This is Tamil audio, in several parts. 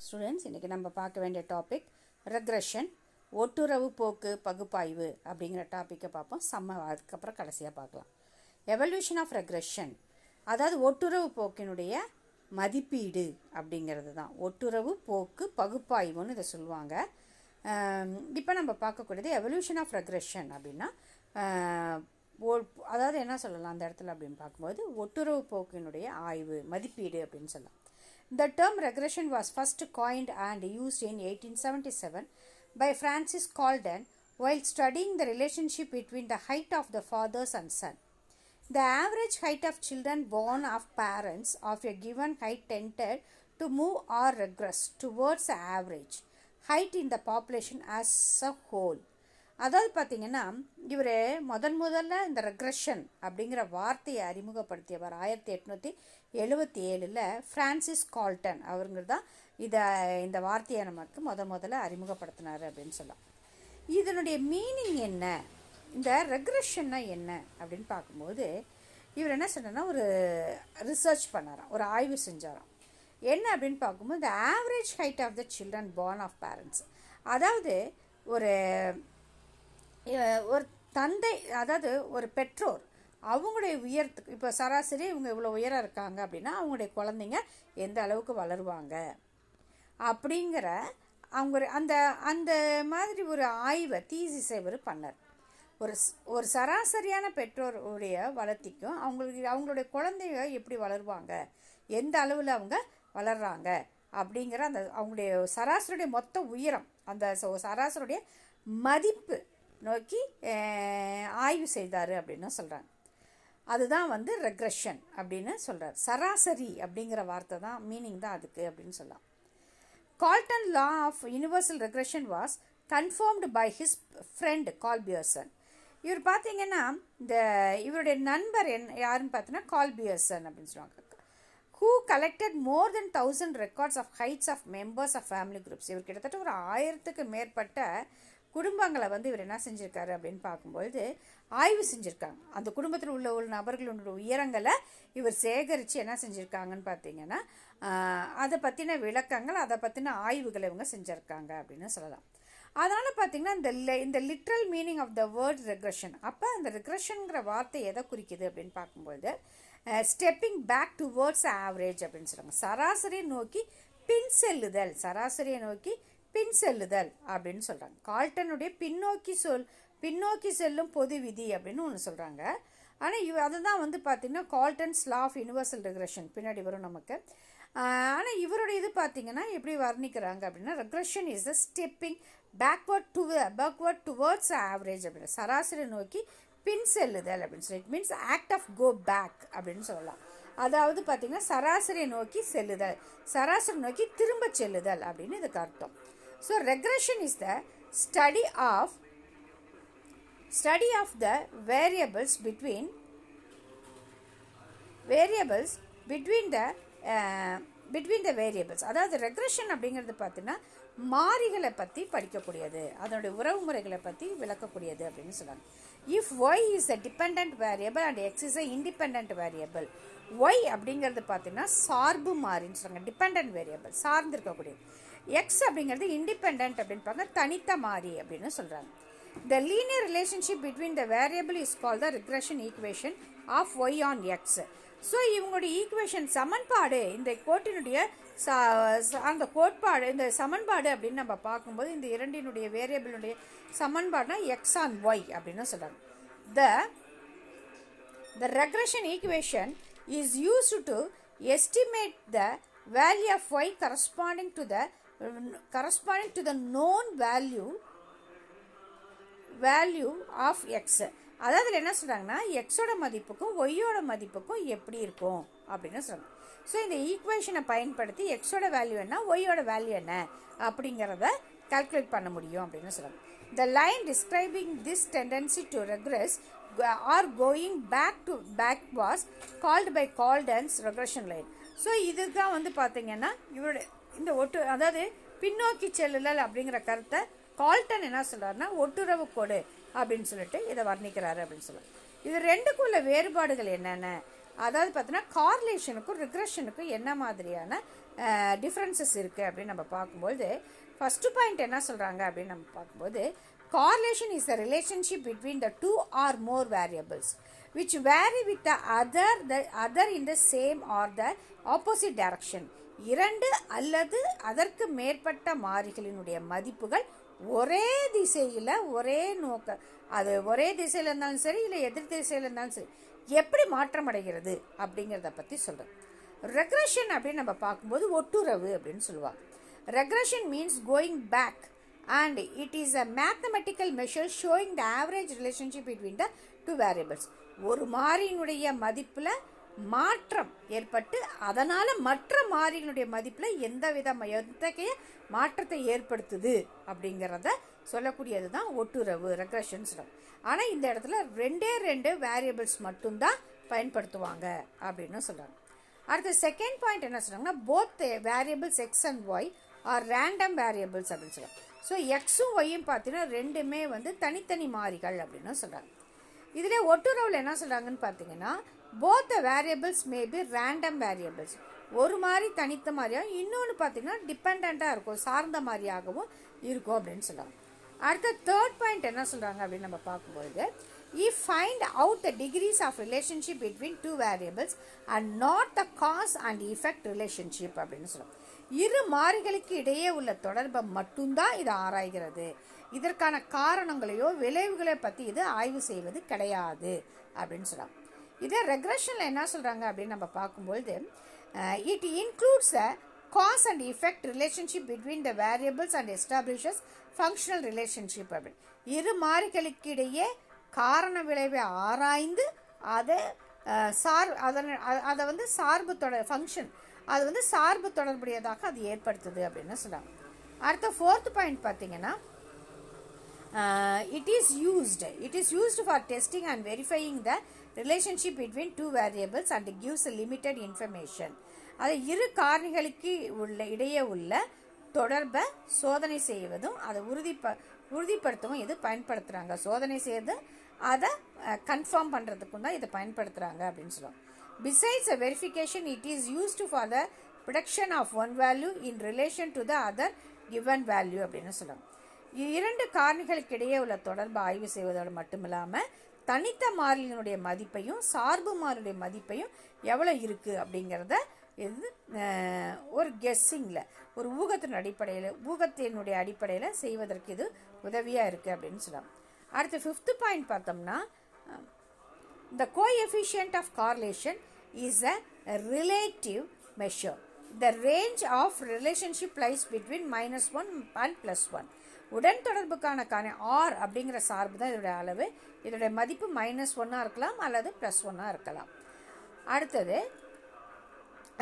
ஸ்டூடெண்ட்ஸ், இன்றைக்கி நம்ம பார்க்க வேண்டிய டாபிக் ரெக்ரெஷன், ஒட்டுறவு போக்கு பகுப்பாய்வு அப்படிங்கிற டாப்பிக்கை பார்ப்போம். அதுக்கப்புறம் கடைசியாக பார்க்கலாம். எவல்யூஷன் ஆஃப் ரெக்ரெஷன், அதாவது ஒட்டுறவு போக்கினுடைய மதிப்பீடு அப்படிங்கிறது தான் ஒட்டுறவு போக்கு பகுப்பாய்வுன்னு இதை சொல்லுவாங்க. இப்போ நம்ம பார்க்கக்கூடியது எவல்யூஷன் ஆஃப் ரெக்ரெஷன் அப்படின்னா அதாவது என்ன சொல்லலாம் அந்த இடத்துல அப்படின்னு பார்க்கும்போது ஒட்டுறவு போக்கினுடைய ஆய்வு மதிப்பீடு அப்படின்னு சொல்லலாம். The term regression was first coined and used in 1877 by Francis Galton while studying the relationship between the height of the fathers and son. The average height of children born of parents of a given height tended to move or regress towards the average height in the population as a whole. அதாவது பார்த்தீங்கன்னா இவர் முதல்ல இந்த ரெக்ரெஷன் அப்படிங்கிற வார்த்தையை அறிமுகப்படுத்தியவர் 1877 ஃப்ரான்சிஸ் கால்டன் அவருங்கிறது தான் இந்த வார்த்தையை நமக்கு முதல்ல அறிமுகப்படுத்தினார் அப்படின்னு சொல்லலாம். இதனுடைய மீனிங் என்ன, இந்த ரெக்ரெஷன்னா என்ன அப்படின்னு பார்க்கும்போது இவர் என்ன சொன்னார்னா ஒரு ரிசர்ச் பண்ணாராம், ஒரு ஆய்வு செஞ்சாராம். என்ன அப்படின்னு பார்க்கும்போது இந்த average height of the children born of parents, அதாவது ஒரு தந்தை, அதாவது ஒரு பெற்றோர் அவங்களுடைய உயரத்துக்கு இப்போ சராசரி இவங்க இவ்வளோ உயரம் இருக்காங்க அப்படின்னா அவங்களுடைய குழந்தைங்க எந்த அளவுக்கு வளருவாங்க அப்படிங்கிற அவங்க அந்த அந்த மாதிரி ஒரு ஆய்வை தீசிஸை இவர் பண்ணார். ஒரு சராசரியான பெற்றோருடைய வளர்த்திக்கும் அவங்களுடைய குழந்தைங்க எப்படி வளருவாங்க, எந்த அளவில் அவங்க வளர்கிறாங்க அப்படிங்கிற அந்த அவங்களுடைய சராசரியுடைய மொத்த உயரம், அந்த சராசரியுடைய மதிப்பு நோக்கி ஆய்வு செய்தார் அப்படின்னு சொல்கிறாங்க. அதுதான் ரெக்ரெஷன் அப்படின்னு சொல்கிறார். சராசரி அப்படிங்கிற வார்த்தை தான் மீனிங் தான் அதுக்கு அப்படின்னு சொல்லலாம். Galton law of universal regression was confirmed by his friend Karl Pearson. இவர் பார்த்தீங்கன்னா இவருடைய நண்பர் யாருன்னு பார்த்தீங்கன்னா கால் பியர்சன் அப்படின்னு சொல்லுவாங்க. who collected more than 1000 records of heights of members of family groups. இவர் கிட்டத்தட்ட ஒரு 1000க்கு மேற்பட்ட குடும்பங்களை இவர் என்ன செஞ்சுருக்காரு அப்படின்னு பார்க்கும்பொழுது ஆய்வு செஞ்சுருக்காங்க. அந்த குடும்பத்தில் உள்ள நபர்களுடைய உயரங்களை இவர் சேகரித்து என்ன செஞ்சுருக்காங்கன்னு பார்த்தீங்கன்னா அதை பற்றின விளக்கங்கள், அதை பற்றின ஆய்வுகளை இவங்க செஞ்சுருக்காங்க அப்படின்னு சொல்லலாம். அதனால் பார்த்தீங்கன்னா இந்த literal meaning of the word regression, அப்போ அந்த ரெக்ரெஷனுங்கிற வார்த்தை எதை குறிக்குது அப்படின்னு பார்க்கும்போது ஸ்டெப்பிங் பேக் டுவர்ட்ஸ் ஆவரேஜ் அப்படின்னு சொல்கிறாங்க. சராசரியை நோக்கி பின் செல்லுதல், சராசரியை நோக்கி பின் செல்லுதல் அப்படின்னு சொல்கிறாங்க. கால்டனுடைய பின்னோக்கி செல்லும் பொது விதி அப்படின்னு ஒன்று சொல்கிறாங்க. ஆனால் அதுதான் பார்த்தீங்கன்னா கால்டன்ஸ் லா ஆஃப் யூனிவர்சல் ரெக்ரெஷன் பின்னாடி வரும் நமக்கு. ஆனால் இவருடைய இது பார்த்தீங்கன்னா எப்படி வர்ணிக்கிறாங்க அப்படின்னா regression is the stepping backward towards average அப்படின்னு, சராசரி நோக்கி பின் செல்லுதல் அப்படின்னு சொல்லி it means act of go back அப்படின்னு சொல்லலாம். அதாவது பார்த்தீங்கன்னா சராசரியை நோக்கி செல்லுதல், சராசரி நோக்கி திரும்ப செல்லுதல் அப்படின்னு இதுக்கு அர்த்தம். So regression is the study of the variables between the variables. அதாவது ரெக்ரெஷன் அப்படிங்கிறது பார்த்தீங்கன்னா மாறிகளை பற்றி படிக்கக்கூடியது, அதனுடைய உறவு முறைகளை பற்றி விளக்கக்கூடியது அப்படின்னு சொல்லுவாங்க. If Y is a dependent variable and X is a independent variable. Y அப்படிங்கிறது பார்த்தீங்கன்னா சார்பு மாறின்னு சொல்லுவாங்க, டிபெண்ட் வேரியபிள் சார்ந்து இருக்கக்கூடியது. எக்ஸ் அப்படிங்கிறது இண்டிபெண்ட் அப்படின்னு பார்க்க தனித்த மாறி அப்படின்னு சொல்கிறாங்க. The linear relationship between the variable is called the regression equation of y on x. So இவங்களுடைய ஈக்குவேஷன் சமன்பாடு, இந்த கோட்டினுடைய அந்த கோட்பாடு, இந்த சமன்பாடு அப்படின்னு நம்ம பார்க்கும்போது இந்த இரண்டினுடைய வேரியபிளுடைய சமன்பாடுனா எக்ஸ் ஆன் ஒய் அப்படின்னு சொல்கிறாங்க. The regression equation is used to estimate the value of y corresponding to the known value of x. அதாவது என்ன சொல்கிறாங்கன்னா எக்ஸோட மதிப்புக்கும் ஒய்யோட மதிப்புக்கும் எப்படி இருக்கும் அப்படின்னு சொல்கிறாங்க. ஸோ இந்த ஈக்குவேஷனை பயன்படுத்தி எக்ஸோட வேல்யூ என்ன, ஒய்யோட வேல்யூ என்ன அப்படிங்கிறத கால்குலேட் பண்ண முடியும் அப்படின்னு சொல்கிறாங்க. The line describing this tendency to regress or going back was called by Galton's regression line. So இதுதான் பார்த்தீங்கன்னா இவரோட இந்த அதாவது பின்னோக்கி செல்லுதல் அப்படிங்கிற கருத்தை கால்டன் என்ன சொல்கிறாருன்னா ஒட்டுறவு கோடு அப்படின்னு சொல்லிட்டு இதை வர்ணிக்கிறாரு அப்படின்னு சொல்லுவாங்க. இது ரெண்டுக்குள்ள வேறுபாடுகள் என்னென்ன அதாவது பார்த்தீங்கன்னா கார்லேஷனுக்கும் ரிக்ரெஷனுக்கும் என்ன மாதிரியான டிஃப்ரென்சஸ் இருக்குது அப்படின்னு நம்ம பார்க்கும்போது ஃபஸ்ட்டு பாயிண்ட் என்ன சொல்கிறாங்க அப்படின்னு நம்ம பார்க்கும்போது correlation is the relationship between the two or more variables which vary with the other in the same or the opposite direction. இரண்டு அல்லது அதற்கு மேற்பட்ட மாறிகளினுடைய மதிப்புகள் ஒரே திசையில் ஒரே அது ஒரே திசையில் இருந்தாலும் சரி இல்லை எதிர் திசையில் இருந்தாலும் சரி எப்படி மாற்றம் அடைகிறது அப்படிங்கிறத பற்றி சொல்கிறேன். ரெக்ரெஷன் அப்படின்னு நம்ம பார்க்கும்போது ஒட்டுறவு அப்படின்னு சொல்லுவாங்க. Regression means going back and it is a mathematical measure showing the average relationship between the two variables. ஒரு மாறியினுடைய மதிப்பில் மாற்றம் ஏற்பட்டு அதனால் மற்ற மாறியினுடைய மதிப்பில் எத்தகைய மாற்றத்தை ஏற்படுத்துது அப்படிங்கிறத சொல்லக்கூடியது தான் ஒட்டுறவு ரெக்ரெஷன்ஸ். ஆனால் இந்த இடத்துல ரெண்டு வேரியபிள்ஸ் மட்டும்தான் பயன்படுத்துவாங்க அப்படின்னு சொல்கிறாங்க. அடுத்த செகண்ட் பாயிண்ட் என்ன சொல்கிறாங்கன்னா both variables X and Y are random variables அப்படின்னு சொல்கிறாங்க. ஸோ எக்ஸும் ஒய்யும் பார்த்தீங்கன்னா ரெண்டுமே தனித்தனி மாறிகள் அப்படின்னு சொல்கிறாங்க. இதில் ஒட்டுறவில் என்ன சொல்கிறாங்கன்னு பார்த்தீங்கன்னா both the variables maybe random variables. ஒரு மாதிரி தனித்த மாதிரியாகவும் இன்னொன்று பார்த்தீங்கன்னா டிபெண்ட்டாக இருக்கும் சார்ந்த மாதிரியாகவும் இருக்கும் அப்படின்னு சொல்கிறாங்க. அடுத்த தேர்ட் பாயிண்ட் என்ன சொல்கிறாங்க அப்படின்னு நம்ம பார்க்கும்போது if find out the degrees of relationship between two variables and not the cause and effect relationship அப்படின்னு சொல்கிறாங்க. இரு மாறிகளுக்கு இடையே உள்ள தொடர்பை மட்டும்தான் இது ஆராய்கிறது. இதற்கான காரணங்களையோ விளைவுகளை பற்றி இது ஆய்வு செய்வது கிடையாது அப்படின்னு சொல்கிறாங்க. இதே ரெக்ரெஷனில் என்ன சொல்கிறாங்க அப்படின்னு நம்ம பார்க்கும்பொழுது it includes a cos and effect relationship between the variables and establishes functional relationship அப்படின்னு. இரு மாறிகளுக்கு இடையே காரண விளைவை ஆராய்ந்து அதை சார்பு தொடர் ஃபங்க்ஷன் அது சார்பு தொடர்புடையதாக அது ஏற்படுத்துது அப்படின்னு சொல்கிறாங்க. அடுத்த ஃபோர்த் பாயிண்ட் பார்த்தீங்கன்னா it is used for testing and verifying the relationship between two variables and gives a limited information. அது இரு காரணிகளுக்கு இடையே உள்ள தொடர்பை சோதனை செய்வதும் அதை உறுதிப்படுத்தவும் இது பயன்படுத்துகிறாங்க. சோதனை செய்து அதை கன்ஃபார்ம் பண்ணுறதுக்கும் தான் இதை பயன்படுத்துகிறாங்க அப்படின்னு சொல்லுவாங்க. Besides a verification, it is used for the prediction of one value in relation to the other given value அப்படின்னு சொல்லுவாங்க. இரண்டு காரணிகளுக்கு இடையே உள்ள தொடர்பை ஆய்வு செய்வதோடு மட்டுமில்லாமல் தனித்த மாறியினுடைய மதிப்பையும் சார்பு மாறியுடைய மதிப்பையும் எவ்வளோ இருக்குது அப்படிங்கிறத இது ஒரு கெஸ்ஸிங்கில் ஒரு ஊகத்தினுடைய அடிப்படையில் செய்வதற்கு இது உதவியாக இருக்குது அப்படின்னு சொல்லுவாங்க. அடுத்து ஃபிஃப்த்து பாயிண்ட் பார்த்தோம்னா the coefficient of correlation is a relative measure. The range of relationship lies between -1 and +1. உடன் தொடர்புக்கான R அப்படிங்கிற சார்பு தான் இதோட அளவு. இதோட மதிப்பு -1 இருக்கலாம் அல்லது +1 இருக்கலாம். அடுத்தது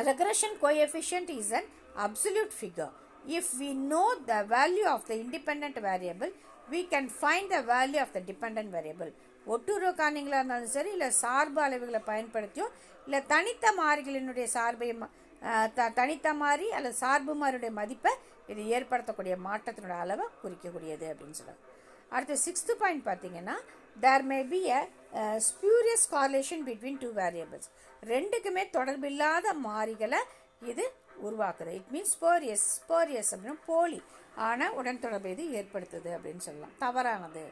regression coefficient is an absolute figure. If we know the value of the independent variable, we can find the value of the dependent variable. ஒட்டுறவு காரணிகளாக இருந்தாலும் சரி இல்லை சார்பு அளவுகளை பயன்படுத்தியோ இல்லை தனித்த மாறிகளினுடைய சார்பை தனித்த மாறி அல்லது சார்பு மாறியுடைய மதிப்பை இது ஏற்படுத்தக்கூடிய மாற்றத்தினுடைய அளவை குறிக்கக்கூடியது அப்படின்னு சொல்லுவாங்க. அடுத்து சிக்ஸ்த்து பாயிண்ட் பார்த்தீங்கன்னா there may be a spurious correlation between two variables. ரெண்டுக்குமே தொடர்பில்லாத மாறிகளை இது உருவாக்குது. இட் மீன்ஸ் ஸ்போரியஸ் அப்படின்னு போலி ஆனால் உடன் தொடர்பு இது ஏற்படுத்துது அப்படின்னு சொல்லலாம். தவறானது.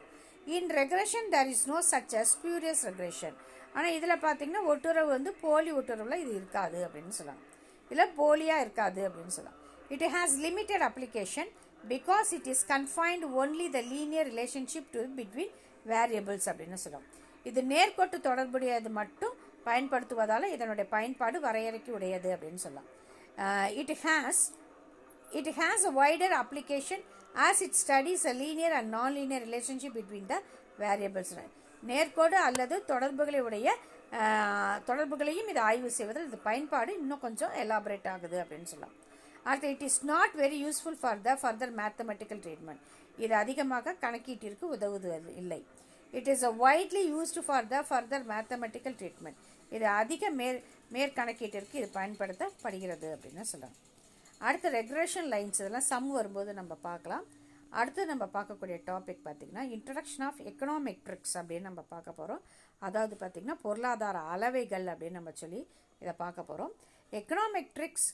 இன் regression there is no such a spurious regression. ஆனால் இதில் பார்த்தீங்கன்னா ஒட்டுறவு போலி ஒட்டுறவில் இது இருக்காது அப்படின்னு சொல்லலாம். இதில் போலியாக இருக்காது அப்படின்னு சொல்லலாம். It has limited application because it is confined only the linear relationship to between variables அப்படின்னு சொல்லலாம். இது நேர்கோட்டு தொடர்புடையது மட்டும் பயன்படுத்துவதால் இதனுடைய பயன்பாடு வரையறைக்கு உடையது அப்படின்னு சொல்லலாம். It has a wider application as it studies a linear and non-linear relationship between the variables. நேர்கோடு அல்லது தொடர்புகளையும் இது ஆய்வு செய்வதில் இது பயன்பாடு இன்னும் கொஞ்சம் எலாபரேட் ஆகுது அப்படின்னு சொல்லலாம். அடுத்து it is not very useful for the further mathematical treatment. இது அதிகமாக கணக்கீட்டிற்கு உதவுவது இல்லை. It is a widely used for the further mathematical treatment. இது அதிக மேற்கணக்கீட்டிற்கு இது பயன்படுத்தப்படுகிறது அப்படின்னு சொல்லலாம். அடுத்து ரெக்ரெஷன் லைன்ஸ் இதெல்லாம் சம் வரும்போது நம்ம பார்க்கலாம். அடுத்து நம்ம பார்க்கக்கூடிய டாபிக் பார்த்திங்கன்னா இன்ட்ரடக்ஷன் ஆஃப் எக்கனாமெட்ரிக்ஸ் அப்படின்னு நம்ம பார்க்க போகிறோம். அதாவது பார்த்திங்கன்னா பொருளாதார அளவைகள் அப்படின்னு நம்ம சொல்லி இதை பார்க்க போகிறோம். Econometrics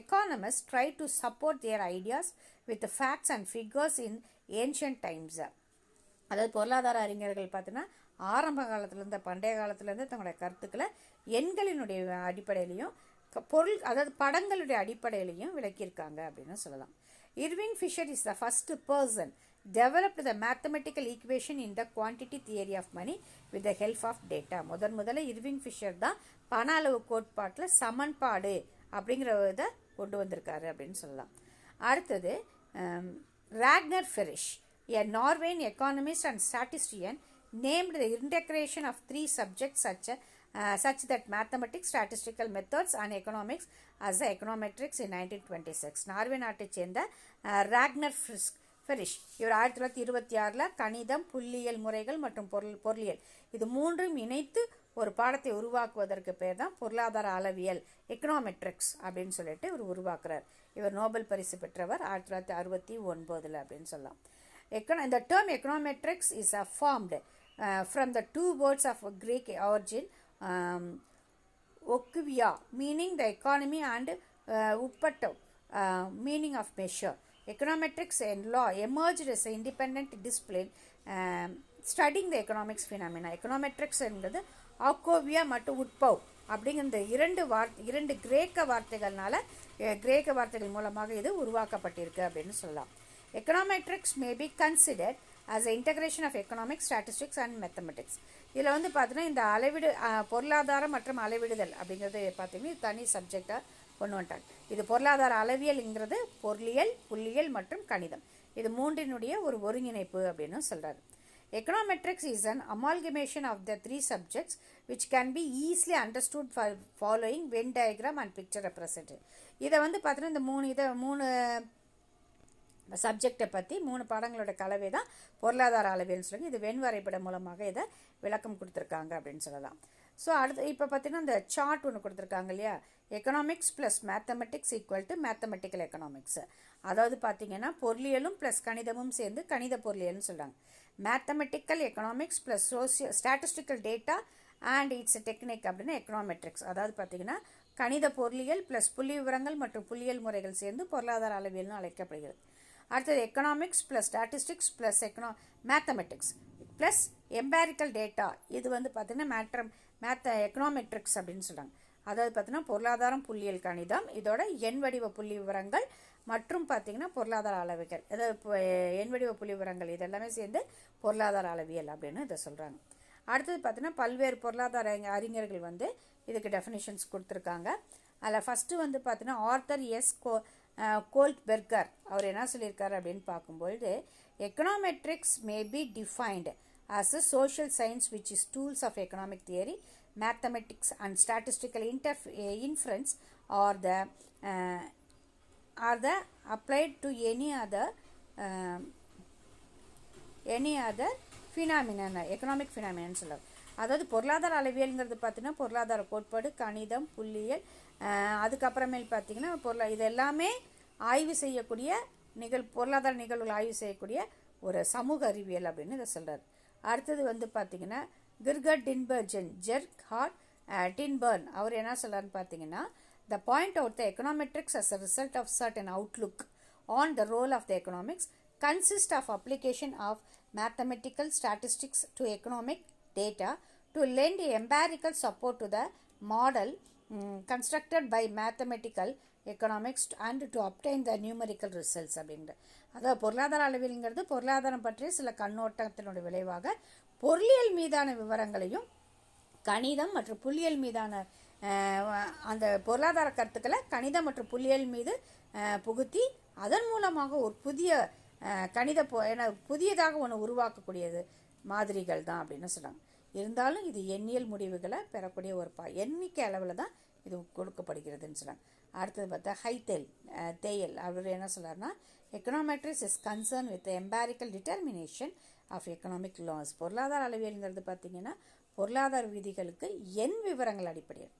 economists try to support their ideas with the facts and figures in ancient times. அதாவது பொருளாதார அறிஞர்கள் பார்த்தீங்கன்னா ஆரம்ப காலத்துலேருந்து பண்டைய காலத்துலேருந்து தங்களுடைய கருத்துக்களை எண்களினுடைய அடிப்படையிலையும் அதாவது படங்களுடைய அடிப்படையிலையும் விளக்கியிருக்காங்க அப்படின்னு சொல்லலாம். Irving Fisher is the first person developed the mathematical equation in the quantity theory of money with the help of data. முதல்ல இர்விங் ஃபிஷர் தான் பண அளவு கோட்பாட்டில் சமன்பாடு அப்படிங்கிற இதை கொண்டு வந்திருக்காரு அப்படின்னு சொல்லலாம். அடுத்தது ராக்னர் ஃபெரிஷ், a Norwegian economist and statistician, named the integration of three subjects such that mathematics, statistical methods and economics as the econometrics in 1926. Norway நாட்டைச் சேர்ந்த ராக்னர் ஃபெரிஷ் இவர் 1926 கணிதம், புள்ளியியல் முறைகள் மற்றும் பொருளியல் இது மூன்றும் இணைத்து ஒரு பாடத்தை உருவாக்குவதற்கு பேர் தான் பொருளாதார அளவியல், எக்கனாமெட்ரிக்ஸ் அப்படின்னு சொல்லிட்டு இவர் உருவாக்குறார். இவர் நோபல் பரிசு பெற்றவர் 1969 அப்படின்னு சொல்லலாம். The term econometrics is formed from the two words of Greek origin, okivia meaning the economy and uppato meaning of measure. Econometrics and law emerged as an independent discipline studying the economics phenomena. Econometrics என்பது ஆக்கோவியா மற்றும் உட்பவ் அப்படிங்கிற இரண்டு கிரேக்க வார்த்தைகள் மூலமாக இது உருவாக்கப்பட்டிருக்கு அப்படின்னு சொல்லலாம். Econometrics may be considered as an integration of economics, statistics and mathematics. இதில் வந்து பார்த்தீங்கன்னா இந்த அளவீடு பொருளாதாரம் மற்றும் அளவிடுதல் அப்படிங்கிறது பார்த்தீங்கன்னா தனி சப்ஜெக்டாக கொண்டு வந்துட்டாங்க. இது பொருளாதார அளவியல்ங்கிறது பொருளியல், புள்ளியியல் மற்றும் கணிதம் இது மூன்றினுடைய ஒரு ஒருங்கிணைப்பு அப்படின்னு சொல்கிறாரு. Econometrics is an amalgamation of the three subjects which can be easily understood for following Venn diagram and picture represented. இதை வந்து பார்த்தீங்கன்னா இந்த மூணு சப்ஜெக்டை பற்றி 3 பாடங்களோட கலவை தான் பொருளாதார அளவியல்னு சொல்லி இது வெண் வரைபடம் மூலமாக இதை விளக்கம் கொடுத்துருக்காங்க அப்படின்னு சொல்லலாம். ஸோ அடுத்து இப்போ பார்த்தீங்கன்னா இந்த சார்ட் ஒன்று கொடுத்துருக்காங்க இல்லையா, economics plus mathematics equal to mathematical economics. அதாவது பார்த்தீங்கன்னா பொருளியலும் ப்ளஸ் கணிதமும் சேர்ந்து கணித பொருளியல்னு சொல்கிறாங்க. Mathematical economics plus statistical data and it's technique அப்படின்னு எக்கனாமெட்ரிக்ஸ். அதாவது பார்த்தீங்கன்னா கணித பொருளியல் ப்ளஸ் புள்ளி விவரங்கள் மற்றும் புள்ளியியல் முறைகள் சேர்ந்து பொருளாதார அளவியல்னு அழைக்கப்படுகிறது. அடுத்தது economics plus statistics plus mathematics plus empirical data இது வந்து பார்த்தீங்கன்னா எக்கனாமெட்ரிக்ஸ் அப்படின்னு சொல்கிறாங்க. அதாவது பார்த்தீங்கன்னா பொருளாதாரம், புள்ளியியல், கணிதம் இதோட எண் வடிவ புள்ளி விவரங்கள் மற்றும் பார்த்தீங்கன்னா பொருளாதார அளவுகள் அதாவது எண் வடிவ புள்ளி விவரங்கள் இதெல்லாமே சேர்ந்து பொருளாதார அளவியல் அப்படின்னு இதை சொல்கிறாங்க. அடுத்தது பார்த்தீங்கன்னா பல்வேறு பொருளாதார அறிஞர்கள் வந்து இதுக்கு டெஃபினிஷன்ஸ் கொடுத்துருக்காங்க. அதில் ஃபஸ்ட்டு வந்து பார்த்தீங்கன்னா ஆர்தர் எஸ் கோல்ட்பெர்கர் அவர் என்ன சொல்லியிருக்காரு அப்படின்னு பார்க்கும்பொழுது econometrics may be defined as a social science which is tools of economic theory, mathematics and statistical inference are the applied to any other phenomenon, economic phenomenon சொல்லுவாங்க. அதாவது பொருளாதார அளவியல்ங்கிறது பார்த்தீங்கன்னா பொருளாதார கோட்பாடு, கணிதம், புள்ளியியல் அதுக்கப்புறமேல் பார்த்தீங்கன்னா இது எல்லாமே ஆய்வு செய்யக்கூடிய பொருளாதார நிகழ்வுகள் ஆய்வு செய்யக்கூடிய ஒரு சமூக அறிவியல் அப்படின்னு இதை சொல்கிறார். அடுத்தது வந்து பார்த்தீங்கன்னா கிர்கட் டின்பர்ன் அவர் என்ன சொல்கிறாருன்னு பார்த்தீங்கன்னா the point out the econometrics as a result of certain outlook on the role of the economics consists of application of mathematical statistics to economic data to lend empirical support to the model constructed by mathematical economics and to obtain the numerical results அப்படின்ற. அதாவது பொருளாதார அளவியல்ங்கிறது பொருளாதாரம் பற்றிய சில கண்ணோட்டத்தினுடைய விளைவாக பொருளியல் மீதான விவரங்களையும் கணிதம் மற்றும் புள்ளியியல் மீதான அந்த பொருளாதார கருத்துக்களை கணிதம் மற்றும் புள்ளியியல் மீது புகுத்தி அதன் மூலமாக ஒரு புதியதாக ஒன்று உருவாக்கக்கூடியது மாதிரிகள் தான் அப்படின்னு சொல்கிறாங்க. இருந்தாலும் இது எண்ணியல் முடிவுகளை பெறக்கூடிய ஒரு எண்ணிக்கை அளவில் தான் இது கொடுக்கப்படுகிறதுன்னு சொல்கிறாங்க. அடுத்தது பார்த்தா தேயல் அவர் என்ன சொல்கிறாருன்னா econometrics is concern with empirical determination of economic laws. பொருளாதார அளவியல்ங்கிறது பார்த்தீங்கன்னா பொருளாதார விதிகளுக்கு எண் விவரங்கள் அடிப்படையில்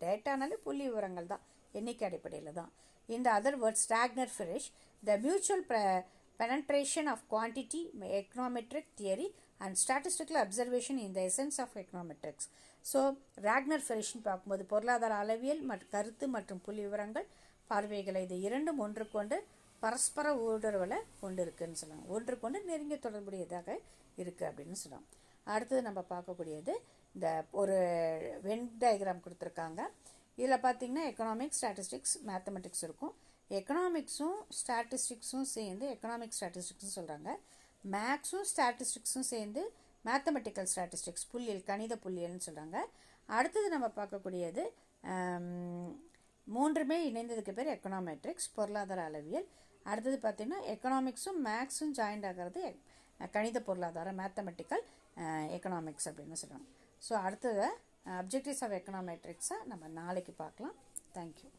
டேட்டானாலே புள்ளி விவரங்கள் தான் எண்ணிக்கை அடிப்படையில் தான். In the other words, Ragnar Frisch, the mutual penetration of quantity econometric theory and statistical observation in the essence of econometrics. So Ragnar Frisch பார்க்கும்போது பொருளாதார அளவியல் மற்றும் கருத்து மற்றும் புள்ளி விவரங்கள் பார்வைகளை இது இரண்டும் ஒன்றுக்கொண்டு பரஸ்பர ஊடுருவலை கொண்டு இருக்குன்னு சொல்லலாம், ஒன்றுக்கொண்டு நெருங்கிய தொடர்புடையதாக இருக்குது அப்படின்னு சொல்லலாம். அடுத்தது நம்ம பார்க்கக்கூடியது இந்த ஒரு வென் டயக்ராம் கொடுத்துருக்காங்க. இதில் பார்த்திங்கன்னா எக்கனாமிக்ஸ், ஸ்டாட்டிஸ்டிக்ஸ், மேத்தமெட்டிக்ஸ் இருக்கும். எக்கனாமிக்ஸும் ஸ்டாட்டிஸ்டிக்ஸும் சேர்ந்து எக்கனாமிக் ஸ்டாட்டிஸ்டிக்ஸ்னு சொல்கிறாங்க. மேக்ஸும் ஸ்டாட்டிஸ்டிக்ஸும் சேர்ந்து மேத்தமெட்டிக்கல் ஸ்டாட்டிஸ்டிக்ஸ், புள்ளியல், கணித புள்ளியல்னு சொல்கிறாங்க. அடுத்தது நம்ம பார்க்கக்கூடியது மூன்றுமே இணைந்ததுக்கு பேர் எக்கனாமெட்ரிக்ஸ், பொருளாதார அளவியல். அடுத்தது பார்த்திங்கன்னா எக்கனாமிக்ஸும் மேக்ஸும் ஜாயிண்ட் ஆகிறது கணித பொருளாதாரம், மேத்தமெட்டிக்கல் எக்கனாமிக்ஸ் அப்படின்னு சொல்கிறாங்க. ஸோ அடுத்தது அப்ஜெக்டிவ்ஸ் ஆஃப் எக்கனாமெட்ரிக்ஸை நம்ம நாளைக்கு பார்க்கலாம். தேங்க்யூ.